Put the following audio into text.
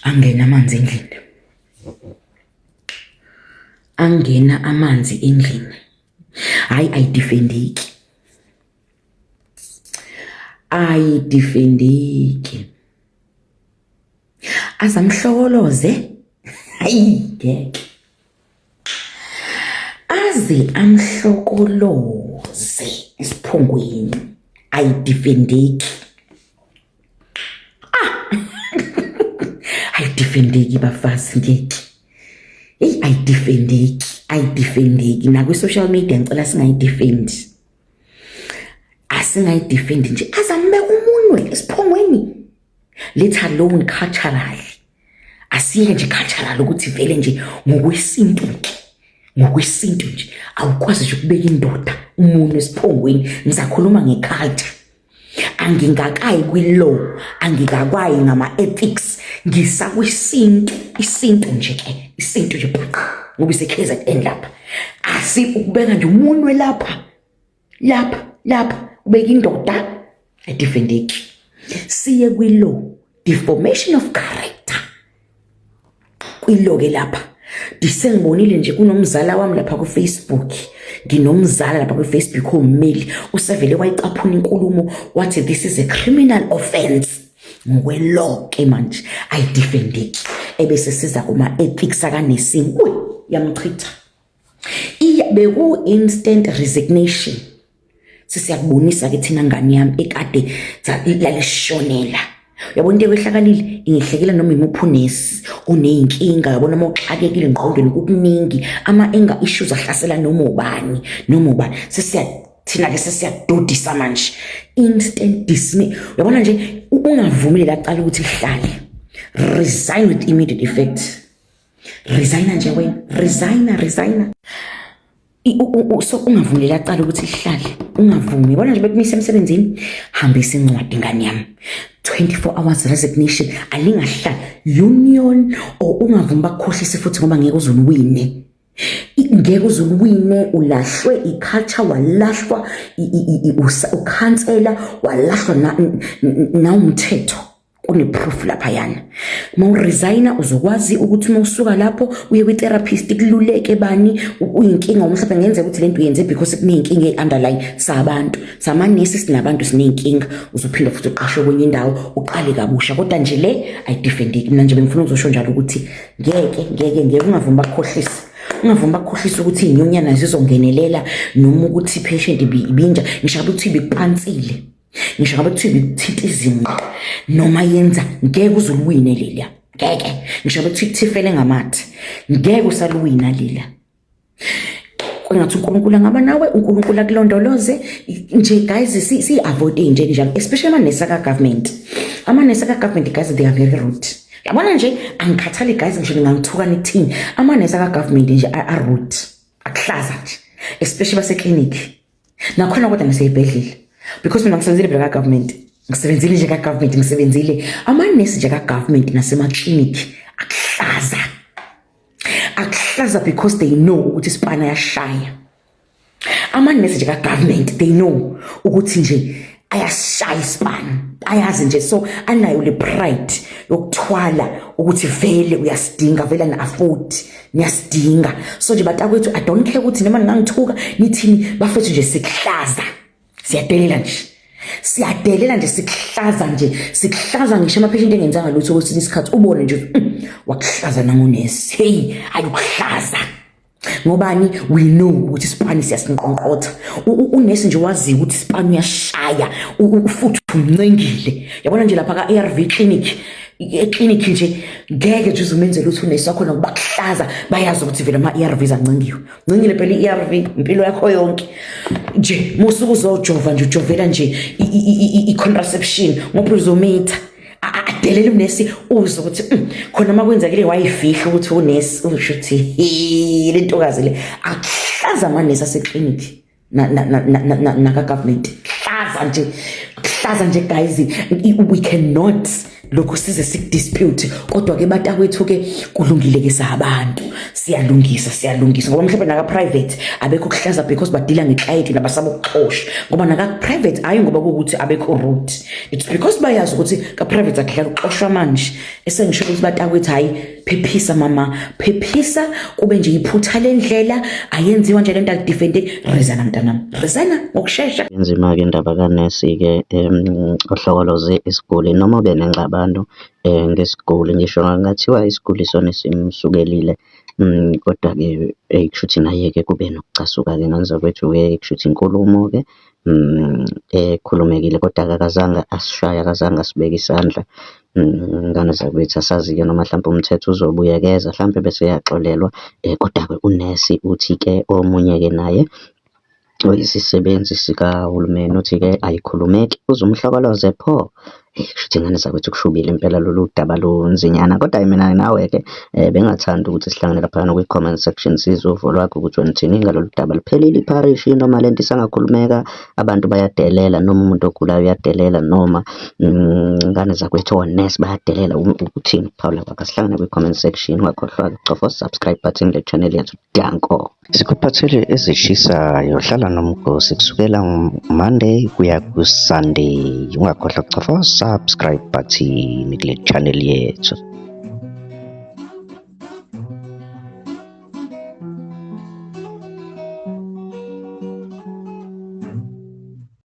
angena amanzi endlini. Angena amanzi endlini. Hayi ayidefendeki. Ayidefendeki. Azamhlokoloze. Hayi ngeke. Aze amhlokoloze isiphongweni. Ayidefendeki. Ayidefendeki bafazi ngeke. Hey ayidefendeki. Ayidefendeki na ku social media ngicela singayidefendi. Asingayidefendi nje azame umunwe isiphongweni. Let alone cultural. Asiyeke nje cultural ukuthi vele nje ngokwesintu nje awukwazi nje ukubeka indoda umunwe esiphongweni. Ngizakhuluma ngeculture. Angingakayi kwi-law, angikakwayi ngama-ethics, ngisakwisintu, isintu nje ke, isintu nje bhaqa, ngoba ise-KZN lapha. Asi ukubeka nje umunwe lapha, ubeka indoda, ayidefendeki. Siye kwi-law, deformation of character. Kwi-law ke lapha, disengibonile nje kunomzala wami lapha ku-Facebook. Nginomzala lapha ku-Facebook ummeli usevele wayicaphuna inkulumo wathi this is a criminal offense ngokwe-law ke manje ayidefendeki. Ebese siza kuma-ethics akaNesing yamchitha. Beku instant resignation. Sisiyakubonisa ke thina ngani yami ekade lalishonela. Uyabona into ekwehlakalile ingehlekela noma imuphi unesi uneyinkinga. Yabona mawuxakekile ngqondweni kukuningi ama-anger issues ahlasela noma ubani. Thina ke sesiyadodisa manje instant dismiss. Uyabona nje ungavumeli laqala ukuthi lihlale. Resign with immediate effect. Resign nje wena, resign. So ungavumeli laqala ukuthi lihlale. Ungavumi. Yabona nje bekumisa emsebenzini hambisa incwadi ngani yami. 24 hours resignation alingahlala union or ungavumi bakukhohlise futhi ngoba ngeke uzuluwine. Ngeke uzuluwine, ulahlwe iculture, walahlwa ukhansela, walahlwa na umthetho. Kune-proof lapha yana. Mawuresigna uzokwazi ukuthi mawusuka lapho uye kwi-therapist kululeke bani uyinkinga mhlawumbe ngenzeka ukuthi lento uyenze because kuneyinkinga e-underline sabantu. Samanesi sinabantu sineyinkinga uzophinda futhi uqashwe kwenye indawo uqale kabusha. Kodwa nje le ayidefendeki. Mina nje bengifuna ukuzosho njalo ukuthi ngeke ungavumi bakukhohlise. Ungavumi bakukhohlisa ukuthi inyonyana zizongenelela noma ukuthi patient ibinja. Ngisho ukuthi ibikupansile. Ngisho ngabe kuthiwa ibithinta izinqa noma yenza ngeke uzuluwine leliya. Ngeke. Ngisho ngabe kuthiwa ithifele ngamathe ngeke usaluwina leliya. Kwengathi uNkulunkulu angaba nawe, uNkulunkulu akulondoloze nje guys. Si-avoid nje njalo especially amanesi aka-government. Amanesi aka-government guys they are very rude. Yabona nje angikhathali guys ngisho ngangithuka nithini. Amanesi aka-government nje are-rude, akuhlaza nje especially base-clinic. Nakhona kodwa naseyibhedlela. Because mina ngisebenzile phela ka-government. Ngisebenzile nje ka-government, ngisebenzile amanesi nje ka-government nasema-clinic akuhlaza. Akuhlaza because they know ukuthi isipana yashaya. Amanesi nje ka-government they know ukuthi nje ayashaya isipana. Ayazi nje so anayo le pride yokuthwala ukuthi vele uyasidinga, vele na-afford niyasidinga. So nje batakwethu I don't care ukuthi noma ngangithuka nithini bafethu nje sikuhlaza. Siyadelela nje sikuhlaza ngisho ama-patient engenzanga lutho kwesinye isikhathi ubone nje wakuhlaza nangonesi. Hey ayukuhlaza ngobani? We know ukuthi isipani siyasinqonqotha. Unesi nje waziyo ukuthi isipani uyashaya futhi umncengile. Yabona nje lapha ka-ARV clinic eklinikhi nje ngeke nje uzumenzela ukuthi unesi wakho nokubakuhlaza bayazi ukuthi vele ama-ARVs ancengiwe. Ncengile phela i-ARV impilo yakho yonke nje musuku uzojova nje ujovela nje i-contraception ngopresometer. Adelele unesi uze ukuthi khona makwenzakile wayifihla ukuthi unesi usho ukuthi le ntokazi le akuhlaza amanesi aseklinikhi naka-government. Hlaza nje guys. We cannot lokho size sikudispute. Kodwa-ke batakwethu-ke kulungile-ke sabantu, siyalungisa ngoba mhlawumbe naka-private abekho kuhlaza because badila ngeklayenti nabasaba ukuxosha, ngoba naka-private hhayi ngoba kuwukuthi abekho rude, it's because bayazi ukuthi ka-private akudlala ukuxoshwa manje. Esengisho ukuthi batakwethu hhayi, phephisa mama, phephisa, kube nje iphutha lendlela, ayenziwa nje lento alidifende. Resigna mntanami, resigna ngokushesha. Inzima-ke indaba kaNesi-ke ohlokoloze isiguli noma ube nengxabano ngesiguli, ngisho ngathiwa isiguli isona simsukelile, kodwa-ke kushuthi naye-ke kube nokucasuka-ke ngazakwethu-ke kushuthi inkulumo-ke ekhulumekile, kodwa-ke akazange asishaye, akazange asibeke isandla. Ngane zakwethu asazi-ke noma mhlawumpe umthetho uzobuyekeza mhlawumpe bese yaxolelwa, kodwa-ke unesi uthi-ke omunye-ke naye oyisisebenzi sikahulumeni uthi-ke ayikhulumeki, uze umhlokoloze pho. Kushuthi ingane zakwethu kushubile impela lolu daba lunzinyana, kodwa mina nawe-ke bengathanda ukuthi sihlangane laphana kwi-comment section sizwe uvo lwakho ukuthi wena uthini ngalolu daba. Liphelile ipharishi noma lento isangakhulumeka, abantu bayadelela, noma umuntu ogulayo uyadelela, noma ingane zakwethu onesi bayadelela, uthini Phawula kwakho? Asihlangane kwi-comment section, ungakhohlwa-ke ukucofa subscribe button le channel yethu Danko. Sikuphathele ezishisayo, hlala nomgosi kusukela Monday kuya ku-Sunday, ungakhohlwa ukucofa subscribe button kule channel yethu.